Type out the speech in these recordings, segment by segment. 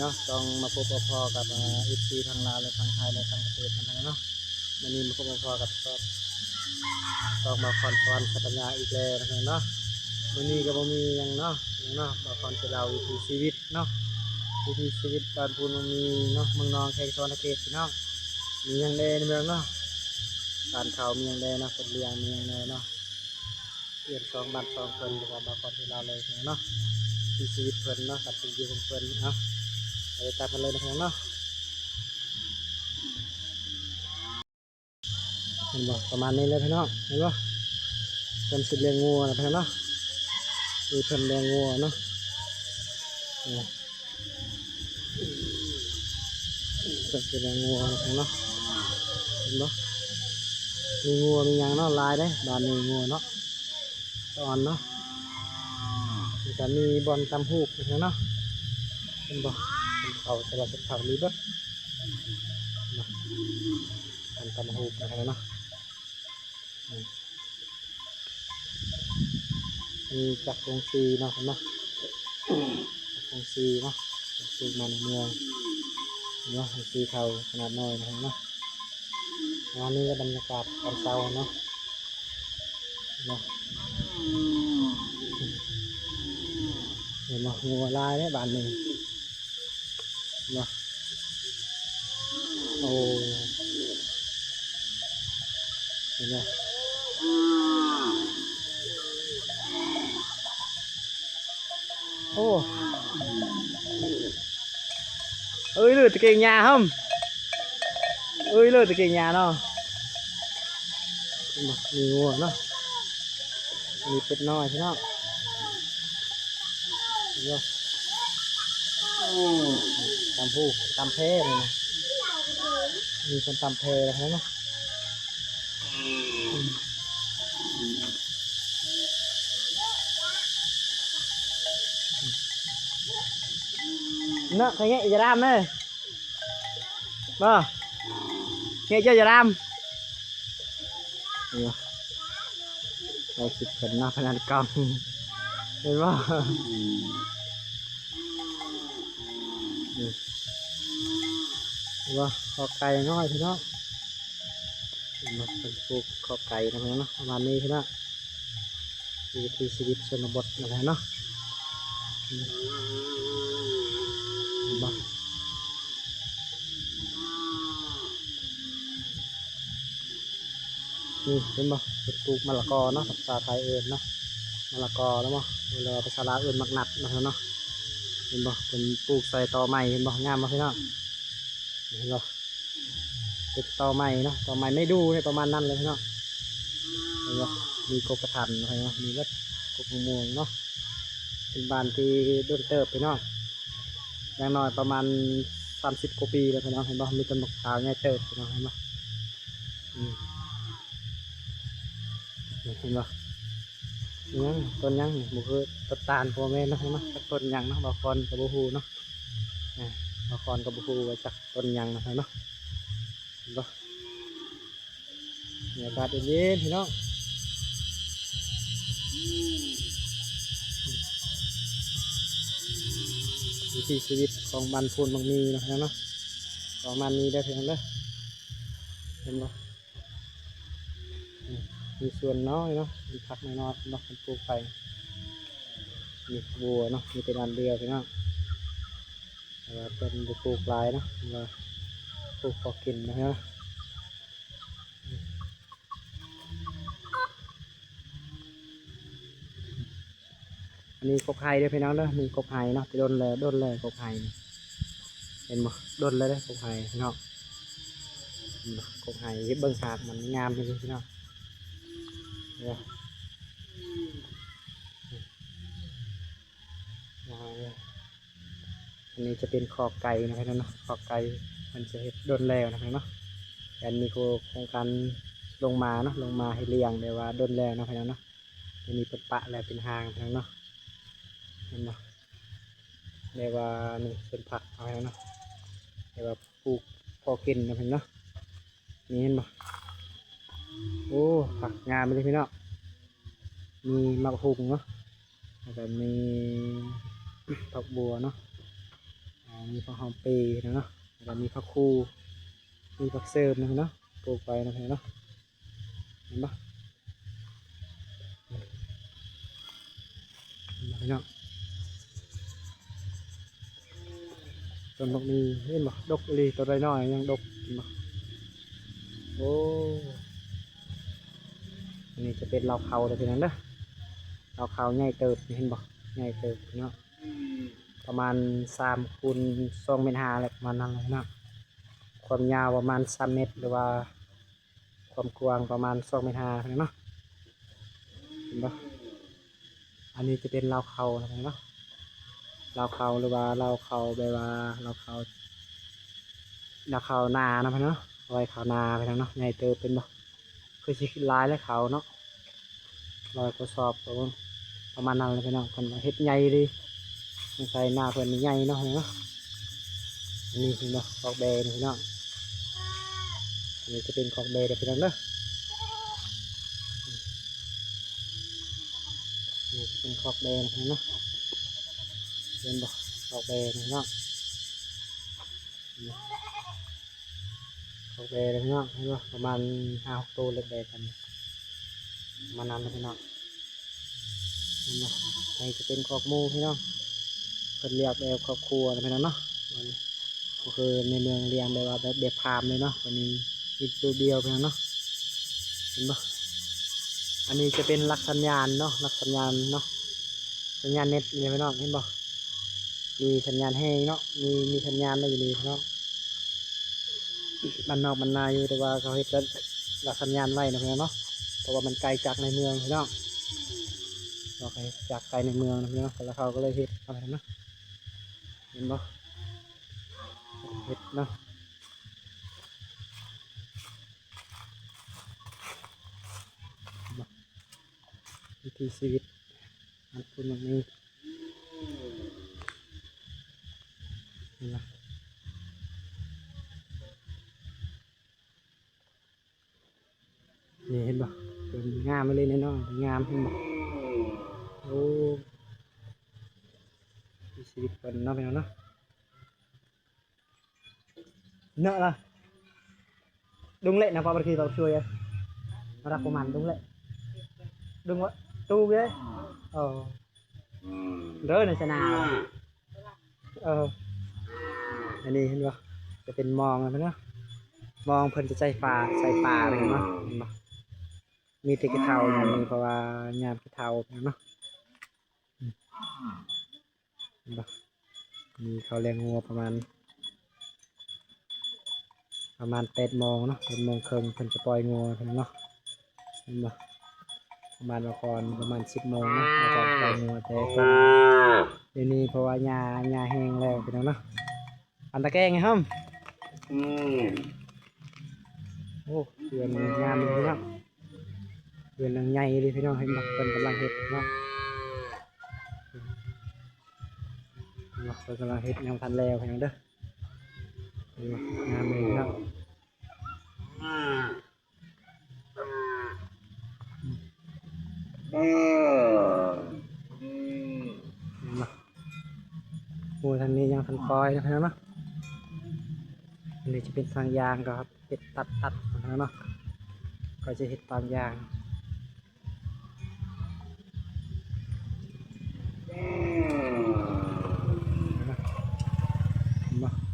นาะต้องมาพบพอกับอีพีทางลาวและทางไทยและทางประเทศนะเนาะวันนี้มาพบพอกับต้องมาคอนฟอนสัปดาห์อีกแล้วนะเนาะวันนี้ก็บ่มียังเนาะมาคอนจะเล่าวิถีชีวิตเนาะวิถีชีวิตการพูนมีเนาะเมืองนองแข่งสวรรค์เขตพี่น้องมียังแดในเมืองเนาะการข่าวมียังแดเนาะเป็นเรียงมียังแดเนาะเอียนสองบัตรสองคนบอกว่ามาคอนจะเล่าเลยเนาะวิถีชีวิตเพิ่นเนาะกับสิ่งอยู่ของเพิ่นเนาะไปตามกันเลยนะครับเนาะเห็นบ่ประมาณนี้เลยพี่น้องเห็นบ่เป็นสิเลี้ยงงัวนะพี่น้องเนาะมีเพิ่นเลี้ยงงัวเนาะเป็นสิเลี้ยงงัวนะพี่น้องเนาะเห็นบ่มีงัวมีหยังเนาะลายได้บ้านนี้งัวเนาะตอนเนาะจะมีบอลตำหูกนะพี่น้องเนาะเห็นบ่เป็นเขาแต่ละเป็นเขามีเบิดบอลตำหูกนะพี่น้องเนาะมีจักรวงซีเนาะเนาะจักรวงซีเนาะจักรวงซีมาในเมืองเนาะซีเทาขนาดน้อยนะเนาะงานนี้ก็บรรยากาศตอนเช้าเนาะเนาะเห็นไหมงัวลายได้บานหนึ่งเนาะโอ้เห็นไหมโอ้เอ้ยเลือดตะเกียงยาห่มเอ้ยเลือดตะเกียงยาเนาะมีงัวเนาะมีเป็ดน้อยใช่เนาะเนาะตำผู้ตำเพเลยนะมีคนตำเพเลยนะเนาะnó thấy nghe giờ ram đây bơ nghe chưa giờ ram đây chụp hình nó phải là con thấy không vâng kho cày nói thế đó nóเป็นพวกคอไก่นะเนาะประมาณนี้ใช่ไหมวิถีชีวิตชนบทนะเนาะบ้านี่เป็นบ่ปลูกมะละกอเนาะภาษาไทยเอิญเนาะมะละกอแล้วมั้งเวลาภาษาลาวเอิญมักนัดนะเนาะเห็นบ่เป็นปลูกใส่ตอไม้เห็นบ่งามมาพี่น้องเห็นบ่ติดตอไม้เนาะตอไม้ไม่ดูให้ประมาณนั้นเลยพี่น้องเห็นบ่มีกบกระถันอะไรเนาะมีรถกบม่วงเนาะเป็นบ้านที่โดนเติบพี่น้องอย่างน้อยประมาณ30 กว่าปีแล้วพี่น้องเห็นบ่มีต้นมะพร้าวง่ายเติบพี่น้องเห็นบ่เห็นบ่ยังต้นยังบุคือต้นตาลพ่อแม่เนาะเห็นบ่ต้นยังเนาะบางคนกับบุฮูเนาะบางคนกับบุฮูไว้จากต้นยังนะเนาะเห็นบ่บรรยากาศเย็นๆพี่น้องวิถีชีวิตของบ้านพูนบางมีนะเนาะของมันมีได้เพียงเลยเห็นบ่มีส่วนน้อยเนาะมีผักน้อยๆเนาะปลูกไปมีบัวเนาะมีเป็นอันเดียวพี่น้องแต่ว่าเป็นปลูกหลายเนาะว่าปลูกพอกินนะฮะอันนี้กบไผ่ด้วยพี่น้องเนาะมีกบไผ่เนาะที่โดนเลยกบไผ่เห็นบ่โดนเลยได้กบไผ่พี่น้องกบไผ่เบิ้งสาดมันงามเลยพี่น้องอันนี้จะเป็นคอไก่นะครับเนาะคอไก่มันจะเห็ดโดนแล้วนะครับเนาะอันนี้โครงการลงมาเนาะลงมาให้เลี้ยงเดี๋ยวว่าโดนแล้วนะครับเนาะจะมีเป็นปะแล้วเป็นหางนะครับเนาะเห็นไหมเดี๋ยวว่านี่เป็นผักอะไรเนาะเดี๋ยวว่าปลูกพอกินนะครับเนาะนี่เห็นไหมโอ้ผักงามเลยพี่เนาะมีมะฮุงเนาะแล้วก็มีผักบัวเนาะ มีผักหอมเปรย์เนาะแล้วก็มีผักคูมีผักเสริมเนาะปลูกไปนะเนาะเห็นปะเนาะต้นดอกมีเห็นปะดกลีตัวน้อยยังดกเห็นปะโอ้อันนี้จะเป็นเหล่าเขาเลยทีนั้นเด้อเหล่าเขาใหญ่เติบเห็นปะใหญ่เติบเนาะประมาณ3 คูณ 2 เมตร 5อะไรประมาณนั้นเลยเนาะความยาวประมาณ3 เมตรหรือว่าความกว้างประมาณ2 เมตร 5เนาะเห็นปะอันนี้จะเป็นเหล่าเขาเนาะเหล่าเขาหรือว่าเหล่าเขาแบบว่าเหล่าเขานานะพี่เนาะไว้เขานาพี่เนาะใหญ่เติบเป็นปะคือสิขึ้นลายและเขาเนาะ100 กระสอบประมาณนั้นเลยพี่น้องคนมาเฮ็ดใหญ่ดิใส่หน้าเพิ่นใหญ่เนาะเนาะอันนี้คือเนาะกอกแบนพี่น้องอันนี้จะเป็นกอกแบเดี๋ยวพี่น้องเนาะนี่จะเป็นกอกแบนเนาะเป็นบ่กอกแบนเนาะกอกแบนเนาะเห็นบ่ประมาณ5-6 ตัวเล็กแบกันมานานแล้วพี่น้องนี่เนาะนี่จะเป็นกอกหมูพี่น้องเพิ่นเรียกแบบครอบครัวนะพี่น้องเนาะก็คือในเมืองเรียงแบบว่าแบบพามเลยเนาะวันนี้มีตัวเดียวเพียงเนาะเห็นปะอันนี้จะเป็นลักสัญญาณเนาะลักสัญญาณเนาะสัญญาณเน็ตนี่พี่น้องเห็นปะมีสัญญาณแห้งเนาะมีสัญญาณได้อยู่ดีเนาะมันนอกมันนาอยู่แต่ว่าเขาเฮ็ดลักสัญญาณไว้นะพี่น้องเนาะเพราะว่ามันไกลจากในเมืองพี่น้องเราไปจากไกลในเมืองนะพี่น้องแล้วเขาก็เลยเฮ็ดอะไรนะเห็นปะเฮ็ดเนาะวิถีชีวิตมันเป็นแบบนี้เห็นปะนี่เห็นปะเป็นงามไปเลยเนาะงามเห็นปะโอ้ชีวิตคนเนาะพี่น้องเนาะเนาะล่ะđúng lệ nào qua bất kỳ vào xuôi nó ra của màn đúng lệ đúng vậy tu ghê rớ này sẽ nàoอันนี้เห็นปะจะเป็นมองนะพี่เนาะมองเพิ่นจะใส่ปลาอะไรเนาะเห็นปะมีแตะกิเทาอย่างนี้เพราะว่ายามกิเทาเนาะเห็นปะมีเขาเลี้ยงงัวประมาณ8 โมงเนาะ8 โมงครึ่งเพิ่นจะปล่อยงัวเพิ่นเนาะเห็นปะประมาณประมาณ10 โมงนะแล้วก็ปล่อยงัวแต่เดี๋ยวนี้เพราะว่าหญ้าแห้งแล้วพี่น้องเนาะอันตะแกงไงฮัมโอ้เดือนงามเลยพี่น้องเดือนใหญ่เลยพี่น้องเห็นปะเพิ่นกำลังเฮ็ดเนาะเพิ่นกำลังเฮ็ดยังทันแล้วพี่น้องเด้องามเลยเนาะโอ้ทางนี้ยังทันปล่อยนะพี่น้องเนาะอันนี้จะเป็นทางยางก็ครับเฮ็ดตัดนะเนาะก็จะเฮ็ดตามยาง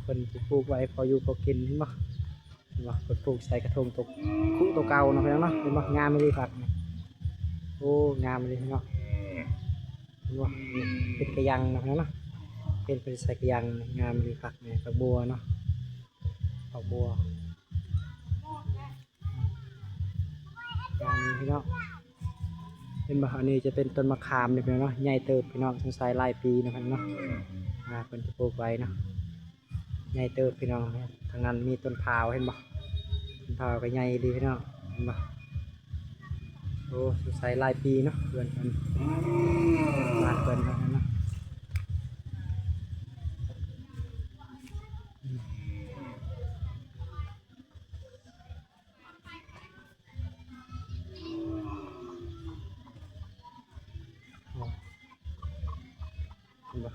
เพิ่นปลูกไว้พออยู่พอกินเห็นบ่เห็นบ่เพิ่นปลูกใส่กระทงตกคุตัวเก่าเนาะพี่น้องเนาะเห็นบ่งามไม่ได้ผักโอ้งามเลยพี่น้องเห็นบ่เป็นกระยังเนาะพี่น้องเนาะเป็นใส่กระยังงามเลยผักเนี่ยผักบัวเนาะผักบัวงามเลยพี่น้องเห็นบ่อันนี้จะเป็นต้นมะขามเนี่ยพี่น้องเนาะใหญ่เติบพี่น้องสงสัยหลายปีนะพี่น้องเนาะเพิ่นจะปลูกไว้เนาะใหญ่เติบพี่น้องทางนั้นมีต้นพร้าวเห็นบ่ต้นพร้าวก็ใหญ่ดีพี่น้องเห็นบ่โอ้ใส่หลายปีเนาะเพื่อนกันบ้านเพื่อนกันเนาะเห็นบ่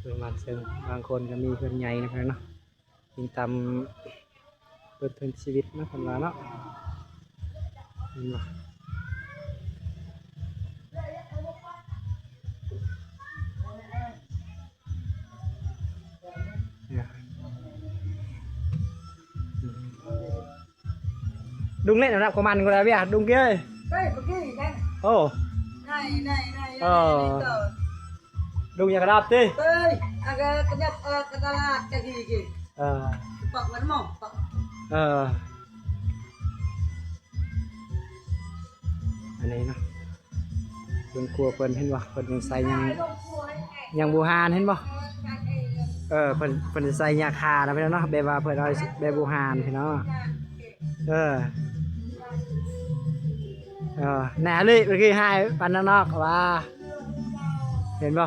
ประมาณซึ่งบางคนก็มีเพื่อนใหญ่นะเพื่อนเนาะยิงตามเปิดพื้นชีวิตนะคนละเนาะเห็นบ่เนี่ยดุงเล่นระดับของมันก็ได้พี่อ่ะดุงเกี้ย đây bữa kia đây โอ้ này Ờ. tờ ดุงอย่างกระดับติ đây aga kenyap kedalat kayak gini เออ pak mana mau pak เอออันนี้เนาะเพิ่นกลัวเพิ่นเห็นบ่เพิ่นยังใส่ยังบูฮานเห็นบ่เพิ่นใส่ยาคานะพี่น้องเนาะแบบว่าเพิ่นเอาแบบบูฮานพี่น้องเออแหน่เลยเมื่อกี้ให้ปันนอกว่าเห็นบ่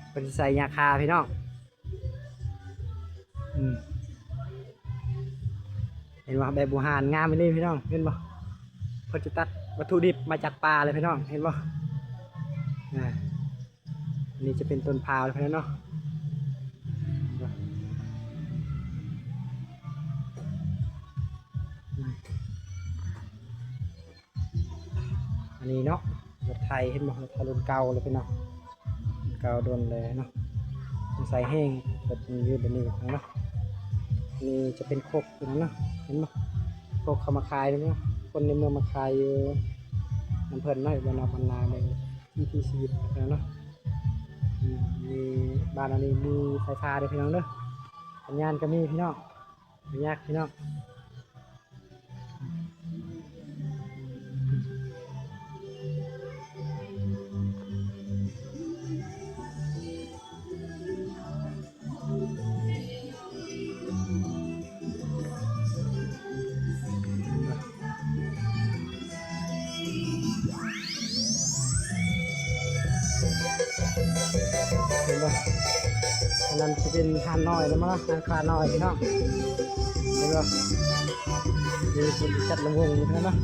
เพิ่นใส่ยาคาพี่น้องเห็นบ่แบบบูฮานงามไปเลยพี่น้องเห็นบ่เพิ่นจะตัดวัตถุดิบมาจากป่าเลยพี่น้องเห็นบ่อันนี้จะเป็นต้นพาวเลยพี่น้องเนาะอันนี้เนาะรถไทยเห็นบ่รถไทยรุ่นเก่าเลยพี่น้องรุ่นเก่าโดนเลยเนาะใส่แห้งแบบยืดแบบนี้เนาะนี่จะเป็นโคกพี่น้องเนาะเห็นบ่โคกเขามาขายเลยเนาะคนในเมืองมาขายอยู่น้ำเพลินเนาะบรรดาบรรดาในที่ชีวิตนะเนาะมีบ้านอันนี้มีไฟฟ้าด้วยพี่น้องเด้อสัญญาณก็มีพี่น้องไม่ยากพี่น้องเห็นป่ะอันนั้นจะเป็นทานน้อยแล้วมั้งทานคาน้อยพี่น้องเห็นป่ะมีคนจัดลำวงอยู่นะเนาะ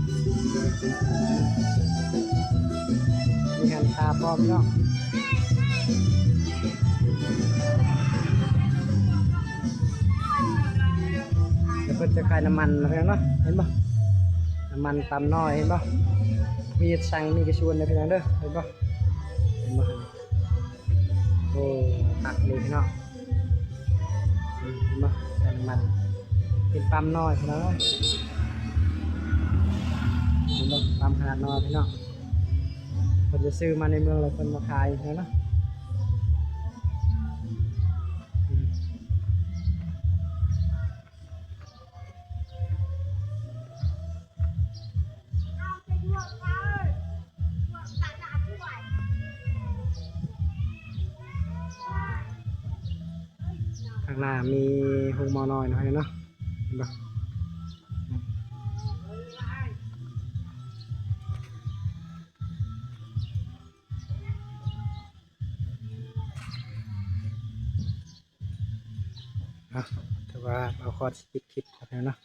มีหันคาพร้อมพี่น้องแล้วก็จะขายน้ำมันนะพี่น้องเนาะเห็นป่ะน้ำมันตำน้อยเห็นป่ะมีสั่งมีกระชวนนะพี่น้องเด้อเห็นป่ะเห็นป่ะโอ้ตักเลยพี่น้องเห็นป่ะใส่น้ำมันเป็นปั๊มน้อยพี่น้องเห็นป่ะปั๊มขนาดน้อยพี่น้องคนจะซื้อมาในเมืองเราคนมาขายนะเนาะข้างหน้ามีโฮงมอน้อยหน่อยเนาะเห็นป่ะแต่ว่าเอาคอร์สปิดคลิปครับเนาะ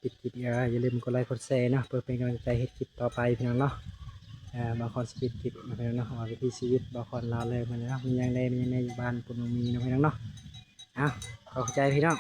ปิดคลิปอย่าลืมกดไลค์กดแชร์เนาะเพื่อเป็นกำลังใจให้คลิปต่อไปพี่น้องเนาะบางคนสปิดคลิปนะพี่น้องเนาะว่าวิถีชีวิตบางคนเราเลยมันเนาะมีอย่างใดมีอย่างใดอยู่บ้านปุ่นมีนะพี่น้องเนาะเอาเข้าใจพี่น้อง